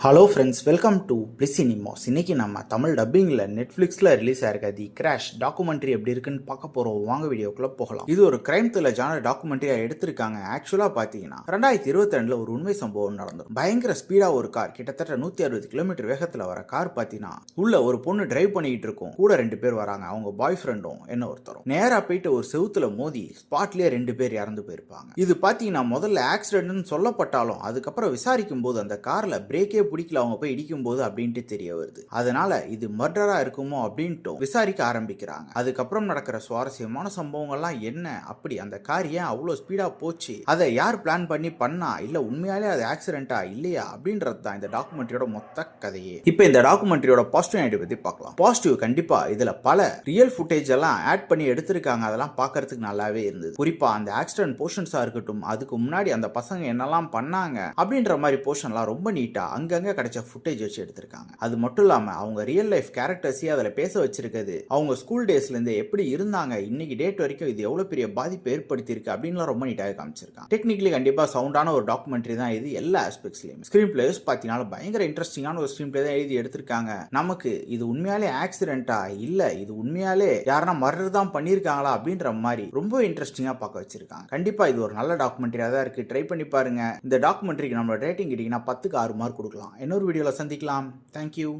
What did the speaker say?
Hello friends, welcome to பிளிசினிமாஸ். இன்னைக்கு நம்ம தமிழ் டப்பிங்கில் நெட்ஃப்ளிக்ஸில் ரிலீஸ் ஆயிருக்க தி கிராஷ் டாக்குமெண்ட்ரி எப்படி இருக்குன்னு பார்க்க போகிறோம். வாங்க வீடியோக்குள்ளே போகலாம். இது ஒரு கிரைம் த்ரில்லர் ஜானர் டாக்குமெண்ட்ரியாக எடுத்திருக்காங்க. ஆக்சுவலாக பார்த்தீங்கன்னா 2022 ஒரு உண்மை சம்பவம் நடந்தது. பயங்கர ஸ்பீடாக ஒரு கார், கிட்டத்தட்ட 160 கிலோமீட்டர் வேகத்தில் வர கார் பார்த்தீங்கன்னா உள்ள ஒரு பொண்ணு டிரைவ் பண்ணிட்டு இருக்கும். கூட 2 பேர் வராங்க. அவங்க பாய் ஃப்ரெண்டும் என்ன ஒருத்தரும். நேராக போயிட்டு ஒரு செவுத்துல மோதி ஸ்பாட்லேயே 2 பேர் இறந்து போயிருப்பாங்க. இது பார்த்தீங்கன்னா முதல்ல ஆக்சிடென்ட்னு சொல்லப்பட்டாலும் அதுக்கப்புறம் விசாரிக்கும் போது அந்த காரில் பிரேக்கே பிடிக்கல அவங்க போய் இடிக்கும் போது அப்படின்ட்டு தெரிய வருது. அதனால இது மர்டரா இருக்குமோ அப்படின்ட்டு விசாரிக்க ஆரம்பிக்கிறாங்க. அதுக்கப்புறம் நடக்கிற சுவாரஸ்யமான சம்பவங்கள்லாம் என்ன, அப்படி அந்த கார் ஏன் அவ்வளவு ஸ்பீடா போச்சு, அதை யார் பிளான் பண்ணி பண்ணா, இல்ல உண்மையாலே அது ஆக்சிடென்டா இல்லையா அப்படின்றது தான் இந்த டாக்குமெண்ட்ரியோட மொத்த கதையே. இப்போ இந்த டாக்குமெண்ட்ரியோட பாசிட்டிவ் ஐடியா பத்தி பார்க்கலாம். பாசிட்டிவ் கண்டிப்பா இதுல பல ரியல் ஃபுட்டேஜ் எல்லாம் ஆட் பண்ணி எடுத்திருக்காங்க. அதெல்லாம் பார்க்கறதுக்கு நல்லாவே இருந்தது. குறிப்பா அந்த ஆக்சிடென்ட் போர்ஷன்ஸா இருக்கட்டும், அதுக்கு முன்னாடி அந்த பசங்க என்னெல்லாம் பண்ணாங்க அப்படின்ற மாதிரி போர்ஷன்லாம் ரொம்ப நீட்டா அங்க கிடைச்ச ஃபுட்டேஜ் வச்சு எடுத்திருக்காங்க. அது மட்டும் இல்லாம அவங்க ரியல் லைஃப் கேரக்டர்ஸையே அதில் பேச வச்சிருக்கிறது, அவங்க ஸ்கூல் டேஸ்ல இருந்து எப்படி இருந்தாங்க, இன்னைக்கு டேட் வரைக்கும் இது எவ்வளவு பெரிய பாதிப்பு ஏற்படுத்தி இருக்கு அப்படின்னு ரொம்ப நீட்டாக காமிச்சிருக்காங்க. டெக்னிக்கலி கண்டிப்பா சவுண்டான ஒரு டாக்குமெண்ட்ரி தான் இது. எல்லா ஆஸ்பெக்ட்ஸ்லயும் ஸ்கிரீன் பிளேஸ் பார்த்தீங்கன்னா பயங்கர இன்ட்ரெஸ்டிங்கான ஒரு ஸ்கிரீன் பிளே தான் எழுதி எடுத்திருக்காங்க. நமக்கு இது உண்மையாலே ஆக்சிடென்ட்டா இல்ல இது உண்மையாலே யாரா மர்டர் தான் பண்ணிருக்காங்களா அப்படின்ற மாதிரி ரொம்ப இன்ட்ரெஸ்டிங்கா பார்க்க வச்சிருக்காங்க. கண்டிப்பா இது ஒரு நல்ல டாக்குமெண்ட்ரியா தான் இருக்கு. ட்ரை பண்ணி பாருங்க. இந்த டாக்குமெண்ட்ரிக்கு நம்மளோட ரேட்டிங் கிட்டீங்கன்னா 10க்கு 6 மார்க் கொடுக்கலாம். இன்னொரு வீடியோவில் சந்திக்கலாம். தேங்க்யூ.